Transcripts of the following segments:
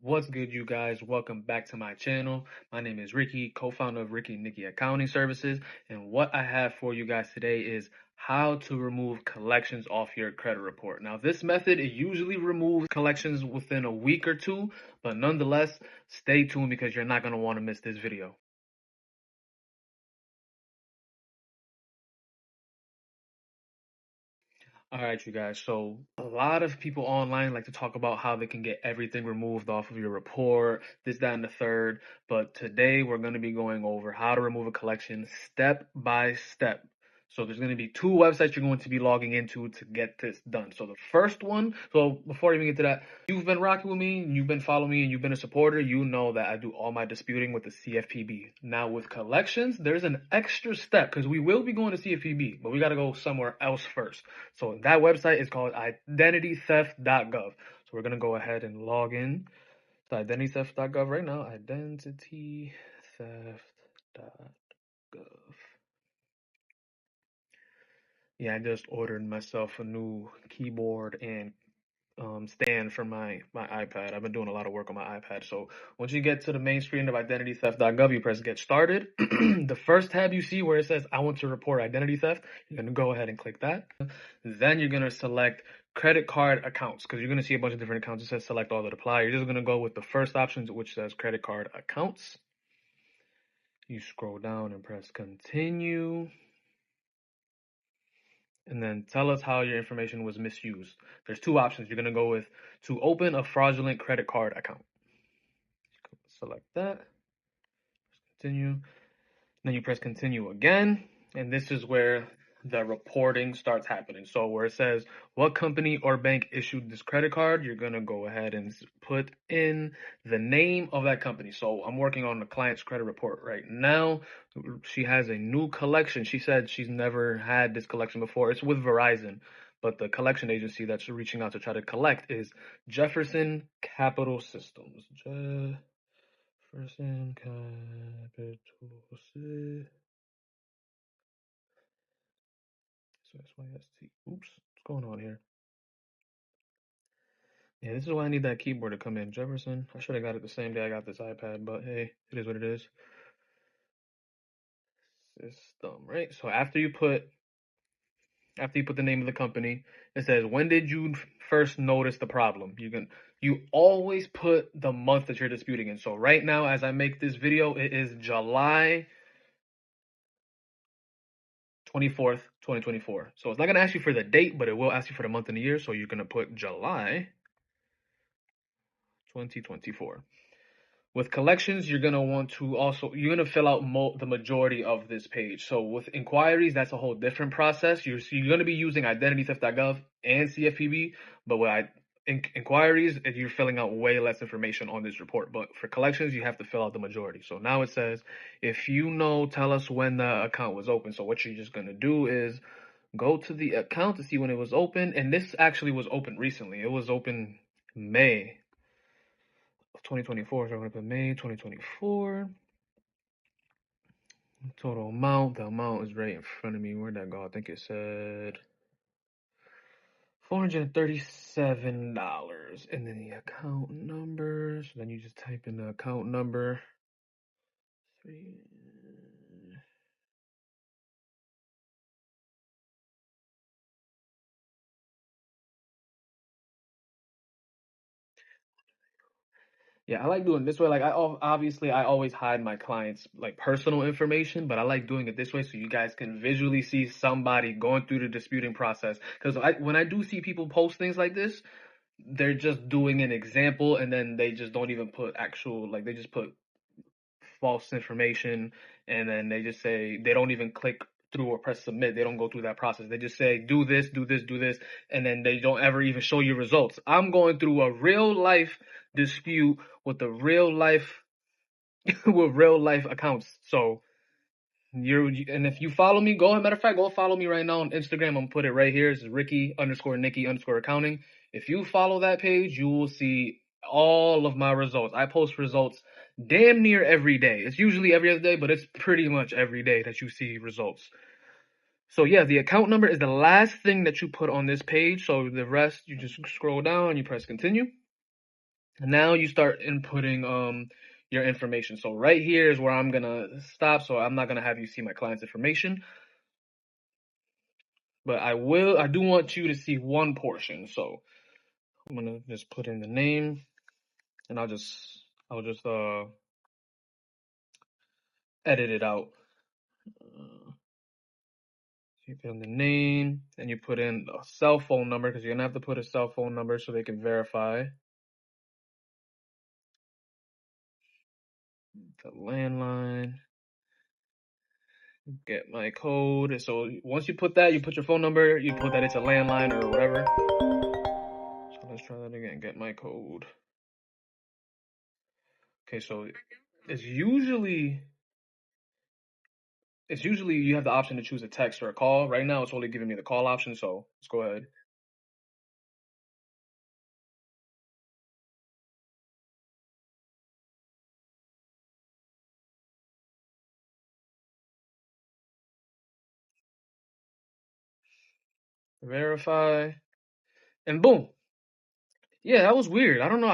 What's good, you guys? Welcome back to my channel. My name is Ricky, co-founder of Ricky and Nikki Accounting Services. And what I have for you guys today is how to remove collections off your credit report. Now, this method, it usually removes collections within a week or two, but nonetheless, stay tuned because you're not going to want to miss this video. All right, you guys. So a lot of people online like to talk about how they can get everything removed off of your report, this, that, and the third. But today we're going to be going over how to remove a collection step by step. So there's going to be two websites you're going to be logging into to get this done. So the first one, so before I even get to that, you've been rocking with me, and you've been following me, and you've been a supporter, you know that I do all my disputing with the CFPB. Now with collections, there's an extra step because we will be going to CFPB, but we got to go somewhere else first. So that website is called identitytheft.gov. So we're going to go ahead and log in to identitytheft.gov right now. Identitytheft.gov. Yeah, I just ordered myself a new keyboard and stand for my iPad. I've been doing a lot of work on my iPad. So once you get to the main screen of identitytheft.gov, you press get started. The first tab you see where it says I want to report identity theft, you're going to go ahead and click that. Then you're going to select credit card accounts because you're going to see a bunch of different accounts. It says select all that apply. You're just going to go with the first option, which says credit card accounts. You scroll down and press continue. And then tell us how your information was misused. There's two options. You're going to go with to open a fraudulent credit card account. Select that. Continue. Then you press continue again. And this is where the reporting starts happening. So where it says what company or bank issued this credit card, you're going to go ahead and put in the name of that company. So I'm working on the client's credit report right now. She has a new collection. She said she's never had this collection before. It's with Verizon, but the collection agency that's reaching out to try to collect is Jefferson Capital Systems. Jefferson Capital Systems. SYST. Oops, what's going on here? Yeah, this is why I need that keyboard to come in. Jefferson. I should have got it the same day I got this iPad, but hey, it is what it is. System, right? So after you put the name of the company, it says when did you first notice the problem? You always put the month that you're disputing in. So right now, as I make this video, it is July 24th, 2024. So it's not gonna ask you for the date, but it will ask you for the month and the year. So you're gonna put July 2024. With collections, you're going to want to you're going to fill out the majority of this page. So with inquiries, that's a whole different process. You're going to be using identitytheft.gov and CFPB, but with inquiries, you're filling out way less information on this report. But for collections, you have to fill out the majority. So now it says, if you know, tell us when the account was open. So what you're just going to do is go to the account to see when it was open. And this actually was open recently. It was open May 2024, so I'm going to put May 2024. Total amount, the amount is right in front of me. Where'd that go? I think it said $437. And then the account number. So then you just type in the account number. Yeah, I like doing it this way. Like I always hide my clients' like personal information, but I like doing it this way so you guys can visually see somebody going through the disputing process. Because when I do see people post things like this, they're just doing an example and then they just don't even put actual, like they just put false information and then they just say they don't even click through or press submit. They don't go through that process. They just say do this, do this, do this, and then they don't ever even show you results. I'm going through a real life dispute with a real life with real life accounts. So and if you follow me, matter of fact, go follow me right now on Instagram. I'm gonna put it right here. It's Ricky_Nikki_accounting. If you follow that page, you will see all of my results. I post results damn near every day. It's usually every other day, but it's pretty much every day that you see results. So yeah, the account number is the last thing that you put on this page. So the rest, you just scroll down, you press continue. Now you start inputting your information. So right here is where I'm gonna stop. So I'm not gonna have you see my client's information, but I do want you to see one portion. So I'm gonna just put in the name, and I'll just edit it out. You put in the name, and you put in a cell phone number because you're gonna have to put a cell phone number so they can verify. The landline, get my code. So once you put that, you put your phone number, you put that it's a landline or whatever. So let's try that again. Get my code. Okay, so it's usually you have the option to choose a text or a call. Right now, it's only giving me the call option. So let's go ahead. Verify, and boom. Yeah, that was weird. I don't know.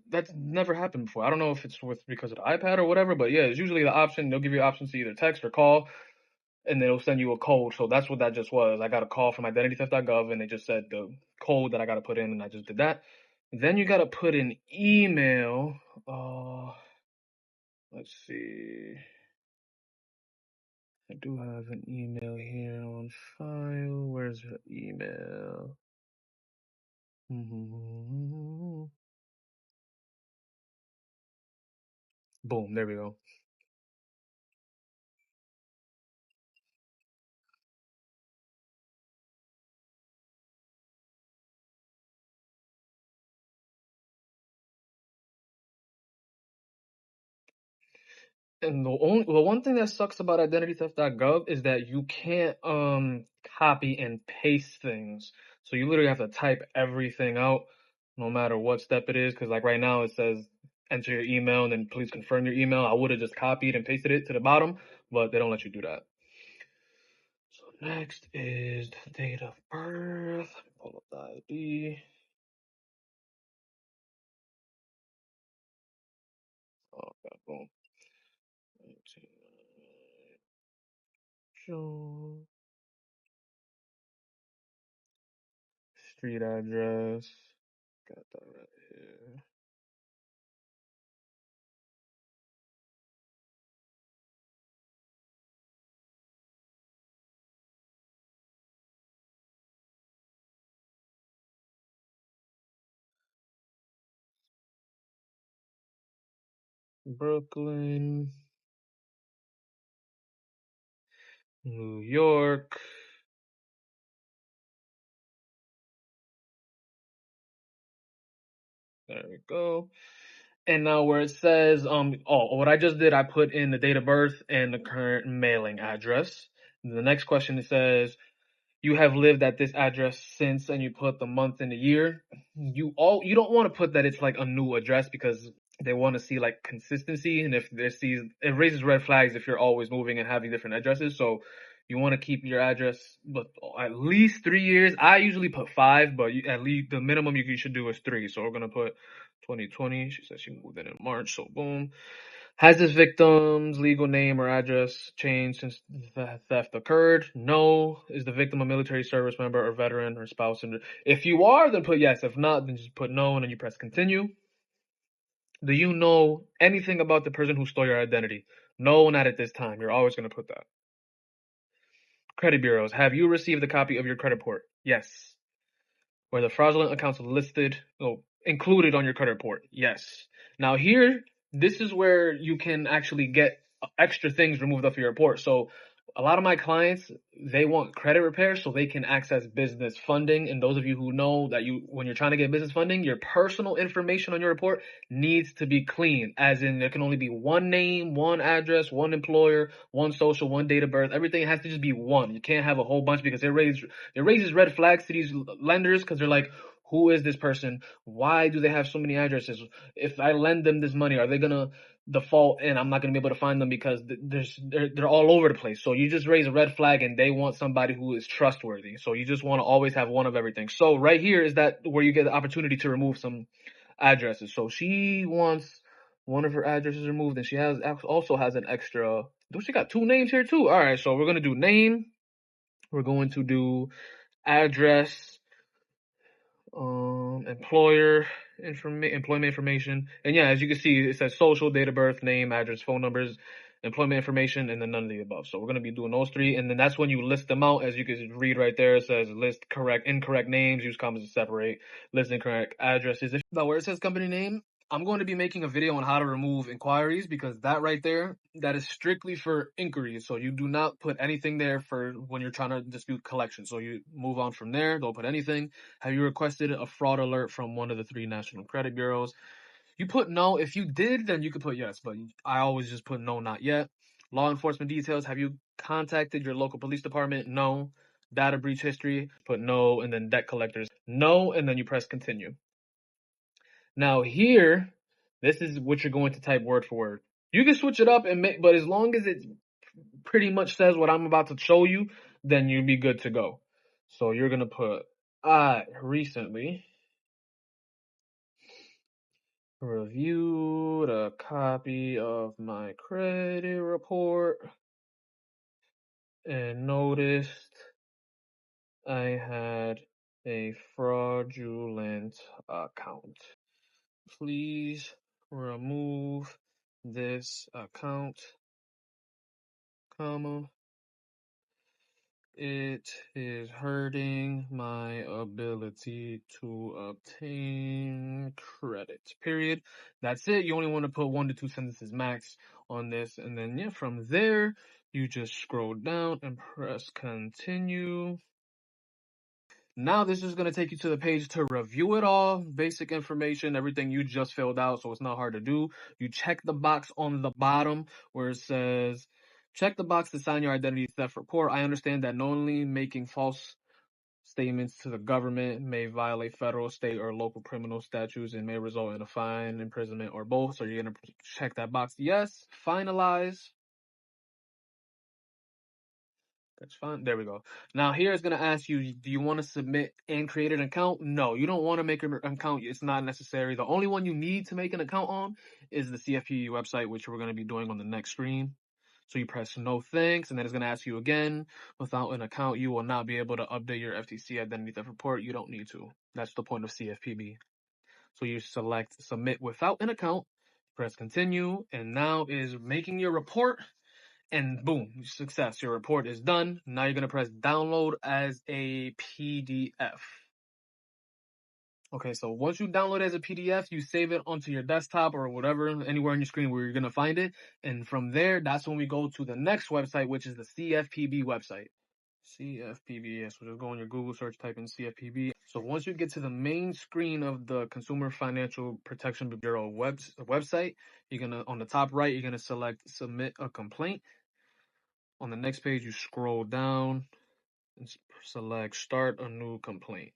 That's never happened before. I don't know if it's because of the iPad or whatever, but yeah, it's usually the option. They'll give you options to either text or call, and they'll send you a code. So that's what that just was. I got a call from identitytheft.gov, and they just said the code that I got to put in, and I just did that. Then you got to put an email. Let's see. I do have an email here on file. Where's the email? Boom, there we go. And the one thing that sucks about identitytheft.gov is that you can't copy and paste things. So you literally have to type everything out, no matter what step it is. Because like right now it says enter your email and then please confirm your email. I would have just copied and pasted it to the bottom, but they don't let you do that. So next is the date of birth. Pull up the ID. Okay, boom. Street address. Got that right here. Brooklyn, New York. There we go. And now where it says, what I just did, I put in the date of birth and the current mailing address. The next question it says, you have lived at this address since, and you put the month and the year. You don't want to put that it's like a new address because they want to see like consistency, and if they see it raises red flags if you're always moving and having different addresses. So you want to keep your address, but at least 3 years. I usually put 5, but at least the minimum you should do is 3. So we're gonna put 2020. She said she moved in March, so boom. Has this victim's legal name or address changed since the theft occurred? No. Is the victim a military service member or veteran or spouse? If you are, then put yes. If not, then just put no, and then you press continue. Do you know anything about the person who stole your identity? No, not at this time. You're always going to put that. Credit bureaus. Have you received a copy of your credit report? Yes. Where the fraudulent accounts included on your credit report? Yes. Now here, this is where you can actually get extra things removed off your report. So a lot of my clients, they want credit repair so they can access business funding. And those of you who know that when you're trying to get business funding, your personal information on your report needs to be clean. As in, there can only be one name, one address, one employer, one social, one date of birth. Everything has to just be one. You can't have a whole bunch because it raises red flags to these lenders because they're like, who is this person? Why do they have so many addresses? If I lend them this money, are they gonna default and I'm not gonna be able to find them because they're all over the place. So you just raise a red flag and they want somebody who is trustworthy. So you just want to always have one of everything. So right here is that where you get the opportunity to remove some addresses. So she wants one of her addresses removed, and she also has an extra. She got 2 names here too. All right, so we're gonna do name. We're going to do address, employment information, and yeah, as you can see, it says social, date of birth, name, address, phone numbers, employment information, and then none of the above. So we're gonna be doing those 3, and then that's when you list them out. As you can read right there, it says list incorrect names, use commas to separate, list incorrect addresses. Now where it says company name, I'm going to be making a video on how to remove inquiries, because that right there, that is strictly for inquiries. So you do not put anything there for when you're trying to dispute collection. So you move on from there, don't put anything. Have you requested a fraud alert from one of the 3 national credit bureaus? You put no. If you did, then you could put yes, but I always just put no, not yet. Law enforcement details, have you contacted your local police department? No. Data breach history, put no, and then debt collectors, no, and then you press continue. Now here, this is what you're going to type word for word. You can switch it up and make, but as long as it pretty much says what I'm about to show you, then you'll be good to go. So you're gonna put, I recently reviewed a copy of my credit report and noticed I had a fraudulent account. Please remove this account, comma. It is hurting my ability to obtain credit. Period. That's it. You only want to put 1 to 2 sentences max on this. And then, yeah, from there, you just scroll down and press continue. Now this is going to take you to the page to review it all, basic information, everything you just filled out, so it's not hard to do. You check the box on the bottom where it says, check the box to sign your identity theft report. I understand that knowingly making false statements to the government may violate federal, state, or local criminal statutes and may result in a fine, imprisonment, or both. So you're going to check that box. Yes. Finalize. That's fine. There we go. Now here it's going to ask you, do you want to submit and create an account? No, you don't want to make an account. It's not necessary. The only one you need to make an account on is the CFPB website, which we're going to be doing on the next screen. So you press no thanks, and then it's going to ask you again, without an account, you will not be able to update your FTC identity theft report. You don't need to. That's the point of CFPB. So you select submit without an account, press continue, and now is making your report. And boom, success. Your report is done. Now you're going to press download as a PDF. Okay, so once you download it as a PDF, you save it onto your desktop or whatever, anywhere on your screen where you're going to find it. And from there, that's when we go to the next website, which is the CFPB website. CFPB, yes, so just go on your Google search, type in CFPB. So once you get to the main screen of the Consumer Financial Protection Bureau website, you're going to, on the top right, you're going to select submit a complaint. On the next page, you scroll down and select start a new complaint.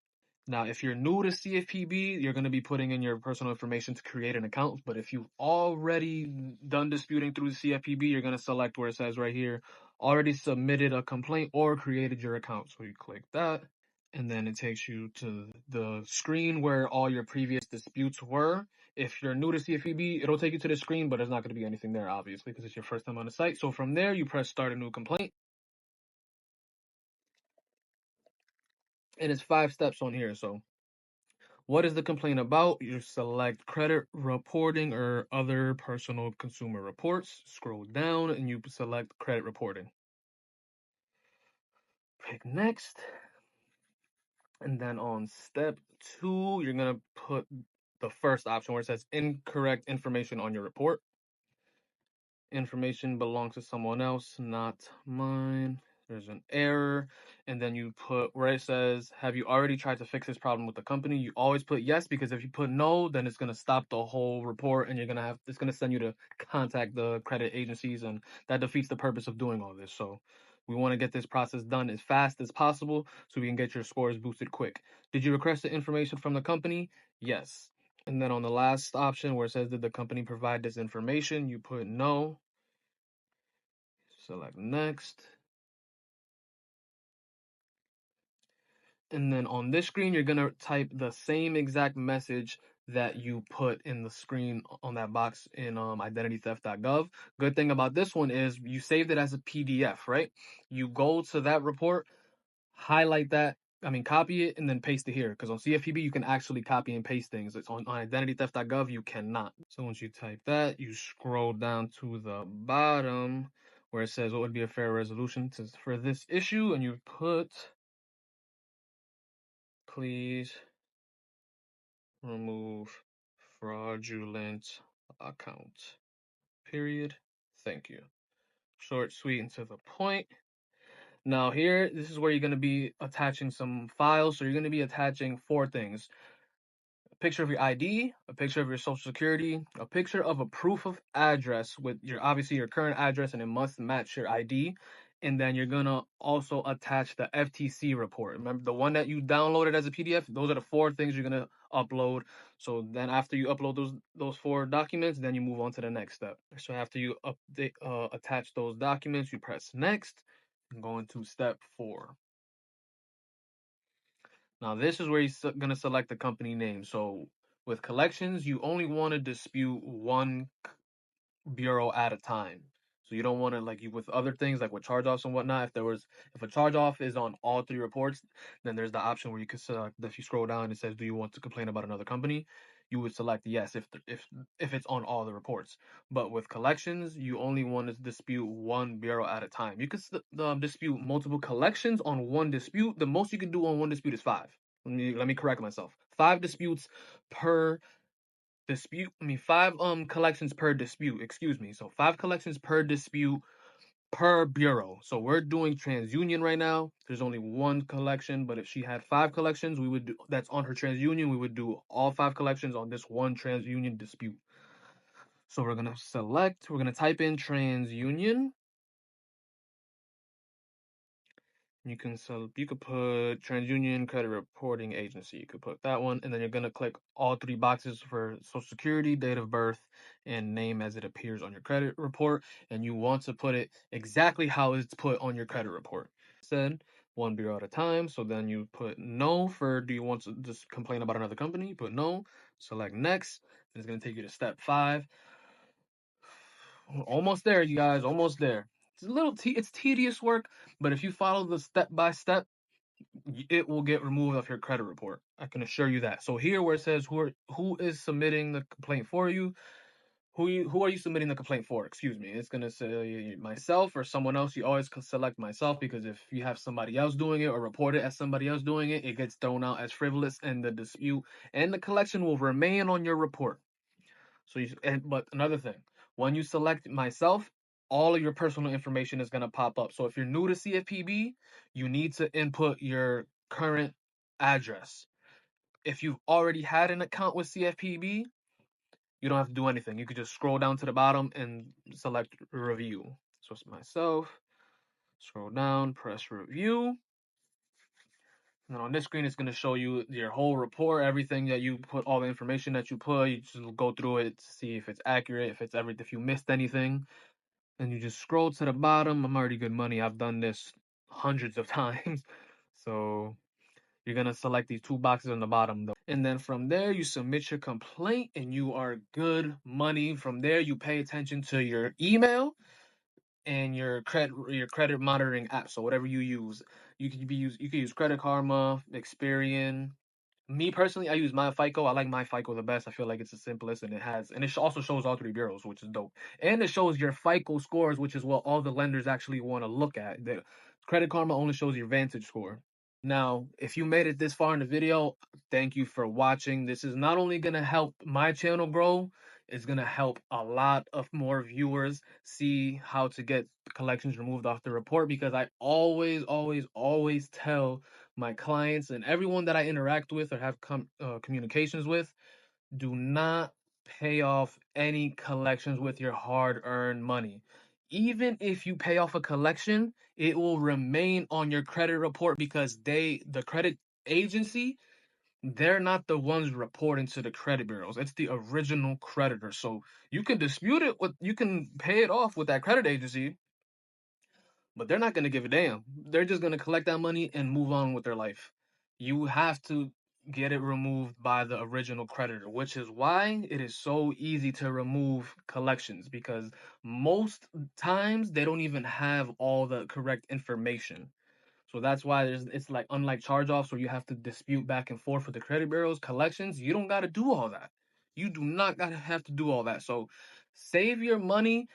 Now, if you're new to CFPB, you're going to be putting in your personal information to create an account. But if you've already done disputing through the CFPB, you're going to select where it says right here, already submitted a complaint or created your account. So you click that, and then it takes you to the screen where all your previous disputes were. If you're new to CFPB, it'll take you to the screen, but there's not going to be anything there, obviously, because it's your first time on the site. So from there, you press start a new complaint. And it's 5 steps on here. So what is the complaint about? You select credit reporting or other personal consumer reports. Scroll down and you select credit reporting. Pick next. And then on step 2, you're going to put the first option where it says incorrect information on your report. Information belongs to someone else, not mine. There's an error, and then you put where it says, have you already tried to fix this problem with the company? You always put yes, because if you put no, then it's going to stop the whole report, and it's going to send you to contact the credit agencies, and that defeats the purpose of doing all this. So we want to get this process done as fast as possible so we can get your scores boosted quick. Did you request the information from the company? Yes. And then on the last option where it says, did the company provide this information? You put no. Select next. And then on this screen, you're going to type the same exact message that you put in the screen on that box in identitytheft.gov. Good thing about this one is you saved it as a PDF, right? You go to that report, highlight that, copy it and then paste it here. Because on CFPB, you can actually copy and paste things. It's on identitytheft.gov, you cannot. So once you type that, you scroll down to the bottom where it says what would be a fair resolution for this issue, and you put, please remove fraudulent account. Period. Thank you. Short, sweet, and to the point. Now here, this is where you're going to be attaching some files. So you're going to be attaching 4 things: a picture of your ID, a picture of your social security, a picture of a proof of address with obviously your current address, and it must match your ID. And then you're gonna also attach the FTC report. Remember the one that you downloaded as a PDF? Those are the 4 things you're gonna upload. So then after you upload those 4 documents, then you move on to the next step. So after you attach those documents, you press next and go into step 4. Now, this is where you're going to select the company name. So with collections, you only want to dispute one bureau at a time. So you don't want to, like you with other things, like with charge-offs and whatnot, if a charge-off is on all 3 reports, then there's the option where you can select, if you scroll down, it says, do you want to complain about another company? You would select yes if it's on all the reports. But with collections, you only want to dispute one bureau at a time. You could dispute multiple collections on one dispute. The most you can do on one dispute is 5. Let me correct myself. 5 disputes per dispute. 5 collections per dispute. Excuse me. So 5 collections per dispute per bureau. So we're doing TransUnion right now. There's only 1 collection, but if she had 5 collections, we would do that's on her TransUnion. We would do all 5 collections on this one TransUnion dispute. So we're gonna type in TransUnion. You could put TransUnion Credit Reporting Agency. You could put that one, and then you're gonna click all 3 boxes for Social Security, date of birth, and name as it appears on your credit report. And you want to put it exactly how it's put on your credit report. Said 1 bureau at a time. So then you put no for do you want to just complain about another company? Put no. Select next. And it's gonna take you to step 5. Almost there, you guys. Almost there. It's tedious work, but if you follow the step by step, it will get removed off your credit report. I can assure you that. So here where it says who is submitting the complaint for you, who are you submitting the complaint for? Excuse me. It's gonna say myself or someone else. You always can select myself, because if you have somebody else doing it or report it as somebody else doing it, it gets thrown out as frivolous, and the dispute and the collection will remain on your report. But another thing, when you select myself, all of your personal information is going to pop up. So if you're new to CFPB, you need to input your current address. If you've already had an account with CFPB, you don't have to do anything. You could just scroll down to the bottom and select review. So it's myself. Scroll down, press review. And on this screen, it's going to show you your whole report, everything that you put, all the information that you put. You just go through it to see if it's accurate, if you missed anything. And you just scroll to the bottom. I'm already good money. I've done this hundreds of times. So you're going to select these 2 boxes on the bottom, though. And then from there, you submit your complaint and you are good money. From there, you pay attention to your email and your credit monitoring app. So whatever you use, you could use Credit Karma, Experian. Me personally, I use my FICO. I like my FICO the best. I feel like it's the simplest, and it also shows all 3 bureaus, which is dope. And it shows your FICO scores, which is what all the lenders actually want to look at. The Credit Karma only shows your Vantage score. Now, if you made it this far in the video, thank you for watching. This is not only going to help my channel grow, it's going to help a lot of more viewers see how to get collections removed off the report, because I always, always, always tell my clients and everyone that I interact with or have communications with, do not pay off any collections with your hard-earned money. Even if you pay off a collection, it will remain on your credit report, because the credit agency, they're not the ones reporting to the credit bureaus. It's the original creditor. So you can you can pay it off with that credit agency, but they're not going to give a damn. They're just going to collect that money and move on with their life. You have to get it removed by the original creditor, which is why it is so easy to remove collections, because most times they don't even have all the correct information. So that's why it's like, unlike charge-offs where you have to dispute back and forth with the credit bureaus, collections, you don't got to do all that. You do not got to have to do all that. So save your money,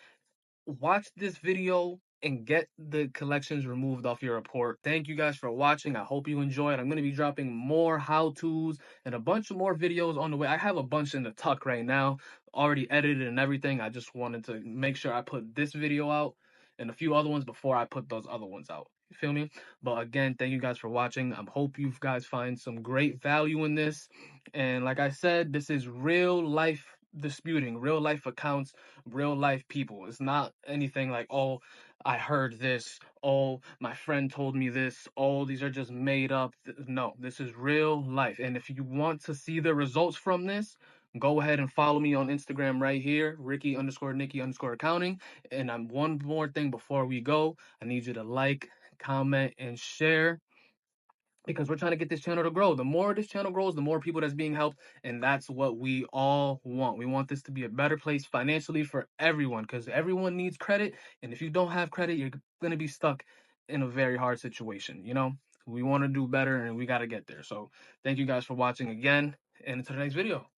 watch this video, and get the collections removed off your report. Thank you guys for watching. I hope you enjoyed. I'm going to be dropping more how-tos and a bunch of more videos on the way. I have a bunch in the tuck right now, already edited and everything. I just wanted to make sure I put this video out and a few other ones before I put those other ones out. You feel me? But again, thank you guys for watching. I hope you guys find some great value in this. And like I said, this is real life disputing, real life accounts, real life people. It's not anything like, oh, I heard this, oh, my friend told me this, oh, these are just made up. No, this is real life. And if you want to see the results from this, go ahead and follow me on Instagram right here, Ricky_Nicky_accounting. And I'm one more thing before we go. I need you to like, comment, and share, because we're trying to get this channel to grow. The more this channel grows, the more people that's being helped, and that's what we all want. We want this to be a better place financially for everyone, because everyone needs credit, and if you don't have credit, you're going to be stuck in a very hard situation, you know? We want to do better, and we got to get there. So thank you guys for watching again, and until the next video.